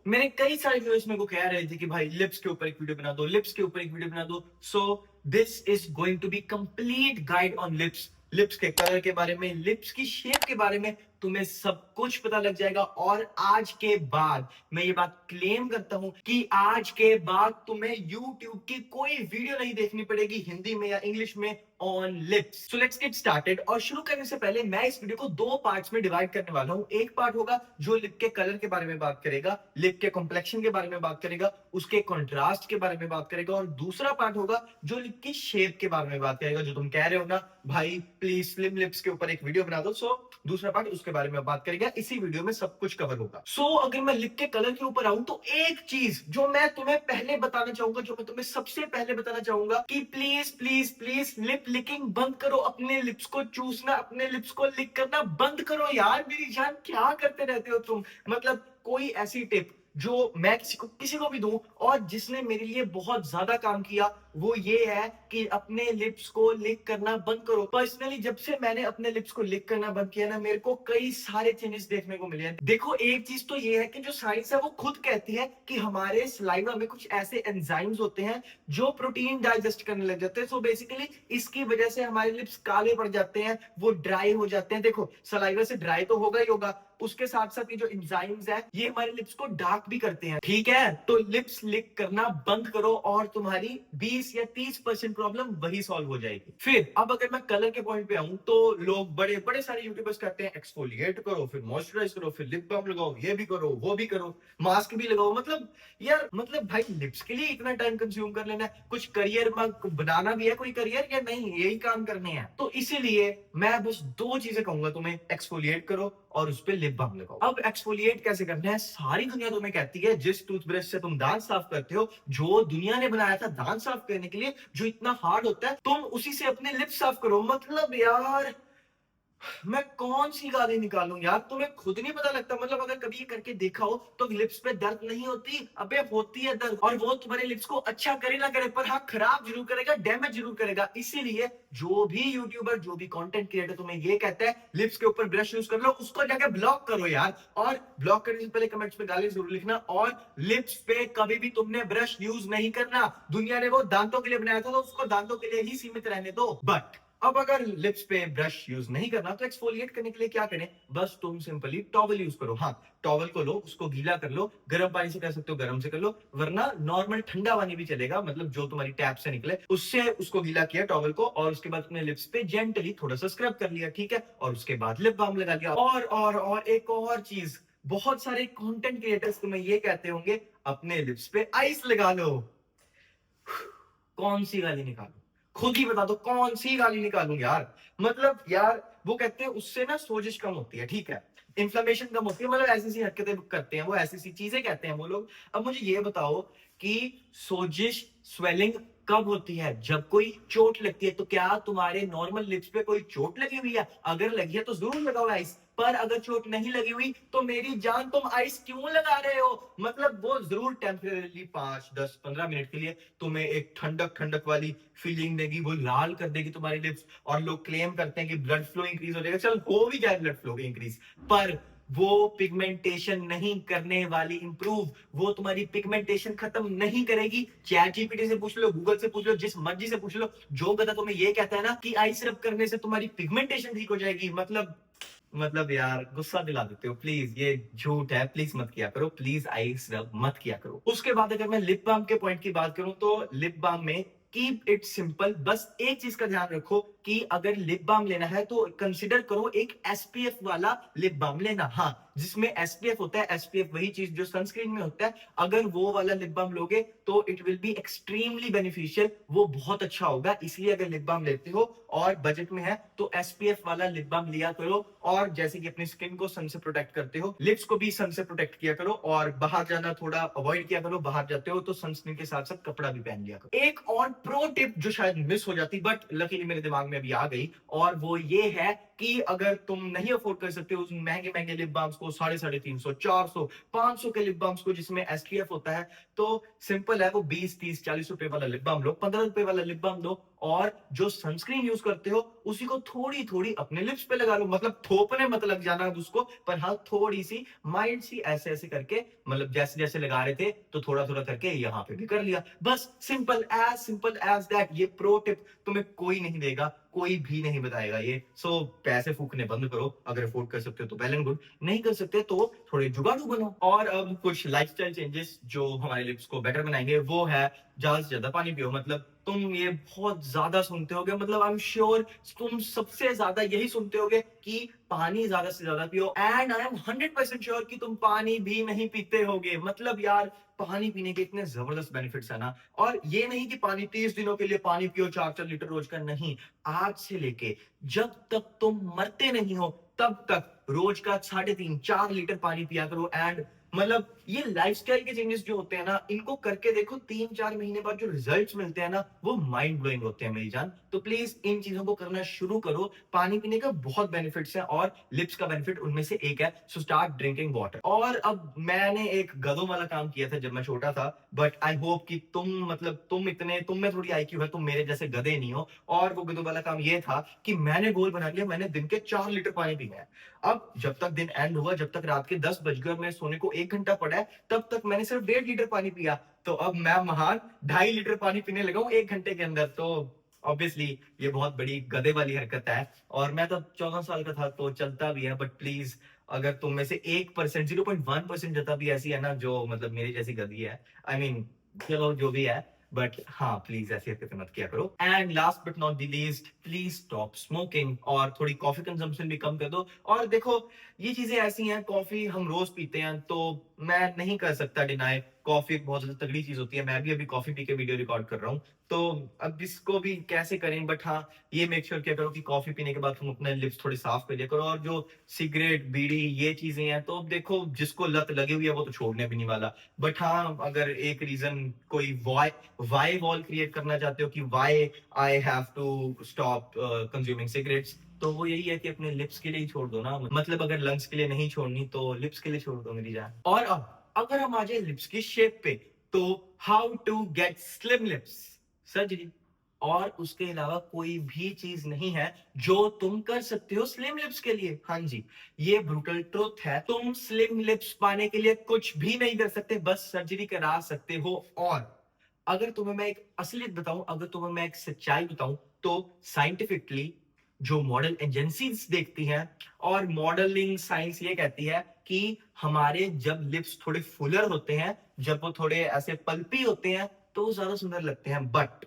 मेरे कई सारे व्यूअर्स मेरे को कह रहे थे कि भाई लिप्स के ऊपर एक वीडियो बना दो, लिप्स के ऊपर एक वीडियो बना दो। So this is going to be complete guide on lips. Lips के कलर के बारे में, लिप्स की शेप के बारे में तुम्हें सब कुछ पता लग जाएगा। और आज के बाद मैं ये बात क्लेम करता हूं कि आज के बाद तुम्हें YouTube की कोई वीडियो नहीं देखनी पड़ेगी हिंदी में या इंग्लिश में on lips. So let's get started. और शुरू करने से पहले मैं इस वीडियो को दो पार्ट्स में डिवाइड करने वाला हूं। एक पार्ट होगा जो लिप के कलर के बारे में बात करेगा, लिप के कॉम्प्लेक्शन के बारे में बात करेगा, उसके कॉन्ट्रास्ट के बारे में बात करेगा। और दूसरा पार्ट होगा जो लिप की शेप के बारे में बात करेगा। जो तुम कह रहे हो ना भाई प्लीज स्लिम लिप्स के ऊपर एक वीडियो बना दो, सो दूसरा पार्ट उसके बारे में बात करेगा। इसी वीडियो में सब कुछ कवर होगा। अगर मैं लिप के कलर के ऊपर आऊं तो एक चीज जो मैं तुम्हें पहले बताना चाहूंगा, जो मैं तुम्हें सबसे पहले बताना चाहूंगा कि please please please lip licking बंद करो। अपने लिप्स को चूसना, अपने लिप्स को लिक करना बंद करो यार। मेरी जान क्या करते रहते हो तुम। मतलब कोई ऐसी टिप जो मैं किसी को भी दूं और जिसने मेरे लिए बहुत ज्यादा काम किया, वो ये है कि अपने लिप्स को लिक करना बंद करो। पर्सनली जब से मैंने अपने लिप्स को लिक करना बंद किया ना, मेरे को कई सारे चेंजेस देखने को मिले हैं। देखो एक चीज तो ये है कि जो साइंस है वो खुद कहती है कि हमारे सलाइवा में कुछ ऐसे एंजाइम्स होते हैं जो प्रोटीन डाइजेस्ट करने लग जाते हैं। सो बेसिकली इसकी वजह से हमारे लिप्स काले पड़ जाते हैं, वो ड्राई हो जाते हैं। देखो सलाइवा से ड्राई तो होगा ही होगा, उसके साथ साथ ये जो एंजाइम्स है ये हमारे लिप्स को डार्क भी करते हैं। ठीक है, तो लिप्स लिक करना बंद करो और तुम्हारी 20 या 30% प्रॉब्लम वही सॉल्व हो जाएगी। फिर अब अगर मैं कलर के पॉइंट पे आऊं तो लोग बड़े बड़े सारे यूट्यूबर्स कहते हैं एक्सफोलिएट करो, फिर मॉइस्चराइज करो, फिर लिप बाम लगाओ, ये भी करो, वो भी करो, मास्क भी लगाओ। मतलब यार, मतलब भाई लिप्स के लिए इतना टाइम कंज्यूम कर लेना है? कुछ करियर बनाना भी है कोई करियर, या नहीं यही काम करने हैं? तो इसीलिए मैं बस दो चीजें कहूंगा तुम्हें, एक्सफोलिएट करो और उस पर लिप बाम लगाओ। अब एक्सफोलिएट कैसे करना है? सारी दुनिया तुम्हें कहती है जिस टूथब्रश से तुम दांत साफ करते हो, जो दुनिया ने बनाया था दांत साफ करने के लिए, जो इतना हार्ड होता है, तुम उसी से अपने लिप साफ करो। मतलब यार मैं कौन सी गाली निकालूं यार, तुम्हें खुद नहीं पता लगता? मतलब अगर कभी ये करके देखा हो तो लिप्स पे दर्द नहीं होती? अबे होती है दर्द, और वो तुम्हारे लिप्स को अच्छा करे ना करे पर हाँ खराब जरूर करेगा, डैमेज जरूर करेगा। इसीलिए जो भी यूट्यूबर, जो भी कंटेंट क्रिएटर तुम्हें ये कहता है लिप्स के ऊपर ब्रश यूज कर लो, उसको जाकर ब्लॉक करो यार। और ब्लॉक करने से पहले कमेंट्स में गाली जरूर लिखना। और लिप्स पे कभी भी तुमने ब्रश यूज नहीं करना। दुनिया ने वो दांतों के लिए बनाया था तो उसको दांतों के लिए ही सीमित रहने दो। बट अब अगर लिप्स पे ब्रश यूज नहीं करना तो एक्सफोलिएट करने के लिए क्या करें? बस तुम सिंपली टॉवल यूज करो। हाँ, टॉवल को लो, उसको गीला कर लो, गर्म पानी से कर सकते हो गर्म से कर लो, वरना नॉर्मल ठंडा पानी भी चलेगा, मतलब जो तुम्हारी टैप से निकले उससे उसको गीला किया टॉवल को, और उसके बाद अपने लिप्स पे जेंटली थोड़ा सा स्क्रब कर लिया, ठीक है, और उसके बाद लिप बाम लगा लिया। और एक और चीज, बहुत सारे कंटेंट क्रिएटर्स तुम्हें ये कहते होंगे अपने लिप्स पे आइस लगा लो। कौन सी गाली निकालूं? खुद ही बता दो कौन सी गाली निकालूं यार। मतलब यार वो कहते हैं उससे ना सोजिश कम होती है, ठीक है, इन्फ्लेमेशन कम होती है, मतलब ऐसी ऐसी हरकतें करते हैं वो, ऐसी ऐसी चीजें कहते हैं वो लोग। अब मुझे ये बताओ कि सोजिश, स्वेलिंग कब होती है? जब कोई चोट लगती है। तो क्या तुम्हारे नॉर्मल लिप्स पे कोई चोट लगी हुई है? अगर लगी है तो जरूर लगाओ आइस, पर अगर चोट नहीं लगी हुई तो मेरी जान तुम आइस क्यों लगा रहे हो? मतलब वो जरूर टेम्परेरी 5 10 15 मिनट के लिए तुम्हें एक ठंडक ठंडक वाली फीलिंग देगी, वो लाल कर देगी तुम्हारी लिप्स, और लोग क्लेम करते हैं कि ब्लड फ्लो इंक्रीज हो जाएगा। चल हो भी जाए ब्लड फ्लो इंक्रीज, पर वो पिगमेंटेशन नहीं करने वाली इंप्रूव, वो तुम्हारी पिगमेंटेशन खत्म नहीं करेगी। चैट जीपीटी से पूछ लो, गूगल से पूछ लो, जिस मर्जी से पूछ लो, जो गधा तुम्हें ये कहता है ना कि आई सिरप करने से तुम्हारी पिगमेंटेशन ठीक हो जाएगी, मतलब यार गुस्सा दिला देते हो। प्लीज ये झूठ है, प्लीज मत किया करो, प्लीज आई रब मत किया करो। उसके बाद अगर मैं लिप बाम के पॉइंट की बात करूं तो लिप बाम में कीप इट सिंपल। बस एक चीज का ध्यान रखो कि अगर लिप बाम लेना है तो कंसिडर करो एक एसपीएफ वाला लिप बाम लेना। हाँ, जिसमें एसपीएफ होता है, एसपीएफ वही चीज जो सनस्क्रीन में होता है, अगर वो वाला लिप बाम लोगे तो it will be extremely beneficial, वो बहुत अच्छा होगा। इसलिए अगर लिप बाम लेते हो और बजट में है तो एसपीएफ वाला लिप बाम लिया करो। और जैसे कि अपनी स्किन को सन से प्रोटेक्ट करते हो, लिप्स को भी सन से प्रोटेक्ट किया करो, और बाहर जाना थोड़ा अवॉइड किया करो। बाहर जाते हो तो सनस्क्रीन के साथ साथ कपड़ा भी पहन लिया करो। एक और प्रो टिप जो शायद मिस हो जाती बट लकीली मेरे दिमाग में अभी आ गई, और वो ये है कि अगर तुम नहीं अफोर्ड कर सकते उस महंगे महंगे लिप बाम्स को, 350, 400, 500 के लिप बाम्स को जिसमें एसपीएफ होता है, तो सिंपल है, वो 20 30 40 रुपए वाला लिप बाम लो, 15 रुपए वाला लिप बाम लो, और जो सनस्क्रीन यूज करते हो उसी को थोड़ी थोड़ी अपने लिप्स पे लगा लो, मतलब थोपने मत लग जाना अब उसको, पर हाँ थोड़ी सी माइल्ड सी ऐसे ऐसे करके, मतलब जैसे जैसे लगा रहे थे तो थोड़ा थोड़ा करके यहाँ पे भी कर लिया, बस सिंपल एज दैट। ये प्रो टिप तुम्हें कोई नहीं देगा, कोई भी नहीं बताएगा ये। सो पैसे फूकने बंद करो, अगर अफोर्ड कर सकते हो तो वेल एंड गुड, नहीं कर सकते तो थोड़े जुगाड़ू बनो। और अब कुछ लाइफस्टाइल चेंजेस जो हमारे लिप्स को बेटर बनाएंगे वो है ज्यादा से ज्यादा पानी पियो। मतलब तुम ये बहुत ज्यादा सुनते होगे, मतलब आई एम श्योर तुम सबसे ज्यादा यही सुनते होगे कि पानी ज्यादा से ज्यादा पियो, एंड आई एम 100% श्योर कि तुम पानी भी नहीं पीते होगे। मतलब यार पानी पीने के इतने जबरदस्त बेनिफिट्स है ना। और ये नहीं कि पानी 30 दिनों के लिए पानी पियो 4-4 लीटर रोज का, नहीं। आज से लेके जब तक तुम मरते नहीं हो तब तक रोज का 3.5-4 लीटर पानी पिया करो। एंड मतलब ये लाइफस्टाइल के चेंजेस जो होते हैं ना, इनको करके देखो, 3-4 महीने बाद जो रिजल्ट्स मिलते हैं ना वो माइंड ब्लोइंग होते हैं मेरी जान। तो प्लीज इन चीजों को करना शुरू करो। पानी पीने का बहुत बेनिफिट्स है और लिप्स का बेनिफिट उनमें से एक है, सो स्टार्ट ड्रिंकिंग वाटर। और अब मैंने एक गधों वाला काम किया था जब मैं छोटा था, बट आई होप कि तुम, मतलब तुम में थोड़ी आईक्यू है, तुम मेरे जैसे गधे नहीं हो। और वो गधों वाला काम ये था कि मैंने गोल बना लिया, मैंने दिन के 4 लीटर पानी पीना है। अब जब तक दिन एंड हुआ, जब तक रात के 10 बज गए और मैं सोने को 1 घंटा पड़ा है, तब तक मैंने सिर्फ 1.5 लीटर पानी पिया। तो अब मैं महान 2.5 लीटर पानी पीने लगा हूं 1 घंटे के अंदर। तो ऑब्वियसली ये बहुत बड़ी गधे वाली हरकत है। और मैं तब 14 साल का था तो चलता भी है, बट प्लीज अगर तुम में से 1%, 0.1% जता भी ऐसी है ना जो मतलब मेरी जैसी गधी है, आई मीन चलो जो भी है, बट हाँ प्लीज ऐसी हरकतें मत किया करो। And last but not the least, please stop smoking और थोड़ी कॉफी कंजम्पशन भी कम कर दो। और देखो ये चीजें ऐसी हैं, कॉफी हम रोज पीते हैं तो मैं नहीं कर सकता डिनाई, कॉफी एक बहुत ज्यादा तगड़ी चीज होती है। मैं भी अभी कॉफी पी के वीडियो रिकॉर्ड कर रहा हूँ, तो अब इसको भी कैसे करें। बट हाँ ये मेक श्योर क्या करो कि कॉफी पीने के बाद तुम अपने लिप्स थोड़े साफ कर लिया करो। और जो सिगरेट बीड़ी ये चीजें हैं, तो अब देखो जिसको लत लगी हुई है वो तो छोड़ने भी नहीं वाला। बट हाँ अगर एक रीजन कोई वाई वॉल क्रिएट करना चाहते हो कि why I have to stop consuming cigarettes, तो वो यही है कि अपने लिप्स के लिए ही छोड़ दो ना। मतलब अगर लंग्स के लिए नहीं छोड़नी तो लिप्स के लिए छोड़ दो मेरी जान। और अब अगर हम आ जाए लिप्स की शेप पे, तो how to get slim lips, surgery और उसके अलावा कोई भी चीज नहीं है जो तुम कर सकते हो स्लिम लिप्स के लिए। हाँ जी, ये ब्रूटल ट्रुथ है, तुम स्लिम लिप्स पाने के लिए कुछ भी नहीं कर सकते, बस सर्जरी करा सकते हो। और अगर तुम्हें मैं एक असलियत बताऊं, अगर तुम्हें मैं एक सच्चाई बताऊं, तो साइंटिफिकली जो मॉडल एजेंसीज देखती हैं और मॉडलिंग साइंस ये कहती है कि हमारे जब लिप्स थोड़े फुलर होते हैं, जब वो थोड़े ऐसे पल्पी होते हैं, तो वो ज्यादा सुंदर लगते हैं। बट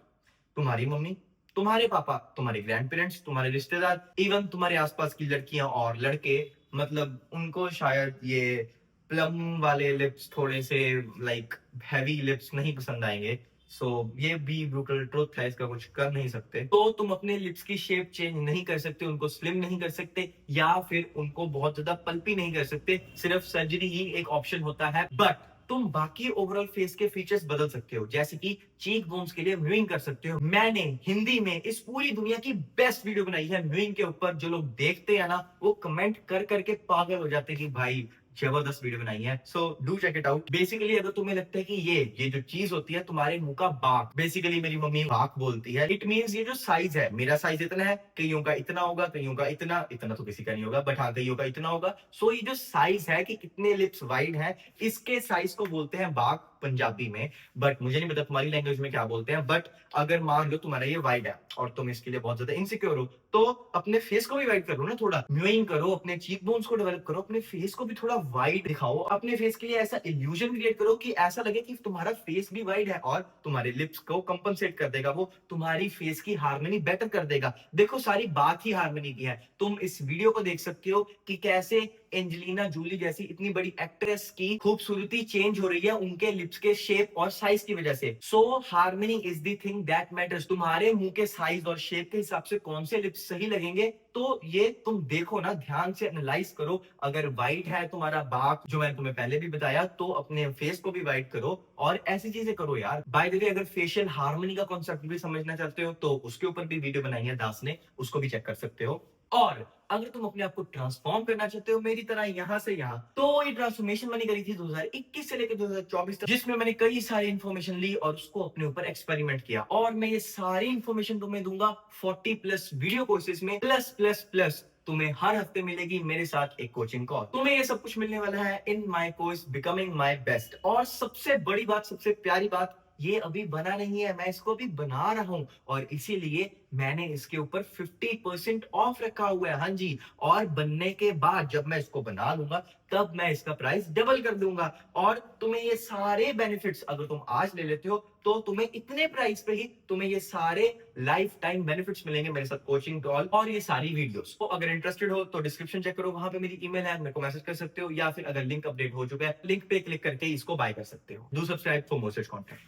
तुम्हारी मम्मी, तुम्हारे पापा, तुम्हारे ग्रैंड पेरेंट्स, तुम्हारे रिश्तेदार, इवन तुम्हारे आसपास की लड़कियां और लड़के, मतलब उनको शायद ये प्लम वाले लिप्स, थोड़े से लाइक हैवी लिप्स नहीं पसंद आएंगे। सो ये भी ब्रूटल ट्रुथ है, इसका कुछ कर नहीं सकते। तो तुम अपने लिप्स की शेप चेंज नहीं कर सकते, उनको स्लिम नहीं कर सकते, या फिर उनको बहुत ज्यादा पल्पी नहीं कर सकते, सिर्फ सर्जरी ही एक ऑप्शन होता है। बट तुम बाकी ओवरऑल फेस के फीचर्स बदल सकते हो, जैसे कि चीक बोन्स के लिए म्यूइंग कर सकते हो। मैंने हिंदी में इस पूरी दुनिया की बेस्ट वीडियो बनाई है म्यूइंग के ऊपर, जो लोग देखते हैं ना वो कमेंट कर करके पागल हो जाते हैं कि भाई जबरदस्त वीडियो बनाई है। So do check it out. Basically अगर तुम्हें लगता है कि ये जो चीज होती है तुम्हारे मुंह का बाक, बेसिकली मेरी मम्मी बाक बोलती है, इट मींस ये जो साइज है, मेरा साइज इतना है, कईयों का इतना होगा, कईयों का इतना, इतना तो किसी का नहीं होगा, बट हाँ कईयों का इतना होगा। सो ये जो साइज है कि कितने लिप्स वाइड है, इसके साइज को बोलते हैं बाक पंजाबी में। बट मुझे नहीं पता तुम्हारी लैंग्वेज में क्या बोलते हैं। बट अगर मान लो तुम्हारा ये वाइड है और तुम इसके लिए बहुत ज्यादा इनसिक्योर हो, तो अपने फेस को भी वाइड करो ना, थोड़ा म्यूइंग करो, अपने चीक बोन्स को डेवलप करो, अपने फेस को भी थोड़ा वाइड दिखाओ, अपने फेस के लिए ऐसा इल्यूजन क्रिएट करो कि ऐसा लगे कि तुम्हारा फेस भी वाइड है, और तुम्हारे लिप्स को कंपनसेट कर देगा, वो तुम्हारी फेस की हार्मनी बेटर कर देगा। देखो सारी बात ही हार्मनी की है। तुम इस वीडियो को देख सकते हो कि कैसे एंजेलिना जूली जैसी इतनी बड़ी एक्ट्रेस की खूबसूरती चेंज हो रही है उनके लिप्स के शेप और साइज की वजह से। So harmony is the thing that matters. तुम्हारे मुंह के साइज और शेप के हिसाब से कौन से लिप्स सही लगेंगे, तो ये तुम देखो ना, ध्यान से एनालाइज करो। अगर वाइड है तुम्हारा बाक, जो मैंने तुम्हें पहले भी बताया, तो अपने फेस को भी वाइड करो और ऐसी चीजें करो यार। बाय द वे अगर फेशियल हार्मनी का कॉन्सेप्ट भी समझना चाहते हो तो उसके ऊपर भी वीडियो बनाई है दास ने, उसको भी चेक कर सकते हो। और अगर तुम अपने आप को ट्रांसफॉर्म करना चाहते हो मेरी तरह यहाँ से यहाँ, तो ये ट्रांसफॉर्मेशन मैंने करी थी 2021 से लेकर 2024 तक, जिसमें मैंने कई सारी इंफॉर्मेशन ली और उसको अपने ऊपर एक्सपेरिमेंट किया। और मैं ये सारी इंफॉर्मेशन तुम्हें दूंगा 40 प्लस वीडियो कोर्सेज में, प्लस प्लस प्लस तुम्हें हर हफ्ते मिलेगी मेरे साथ एक कोचिंग कॉल। तुम्हें ये सब कुछ मिलने वाला है in my course becoming my best. और सबसे बड़ी बात, सबसे प्यारी बात, ये अभी बना नहीं है, मैं इसको अभी बना रहा हूं और इसीलिए मैंने इसके ऊपर 50% ऑफ रखा हुआ है। हाँ जी, और बनने के बाद जब मैं इसको बना लूंगा तब मैं इसका प्राइस डबल कर दूंगा। और तुम्हें ये सारे बेनिफिट्स अगर तुम आज ले लेते हो तो तुम्हें इतने प्राइस पे ही तुम्हें ये सारे लाइफ टाइम बेनिफिट्स मिलेंगे मेरे साथ, कोचिंग कॉल और ये सारी वीडियोस। तो अगर इंटरेस्टेड हो तो डिस्क्रिप्शन चेक करो, वहां पे मेरी ईमेल है, मेरे को मैसेज कर सकते हो, या फिर अगर लिंक अपडेट हो चुका है लिंक पे क्लिक करके इसको बाय कर सकते हो। Do subscribe for more such content.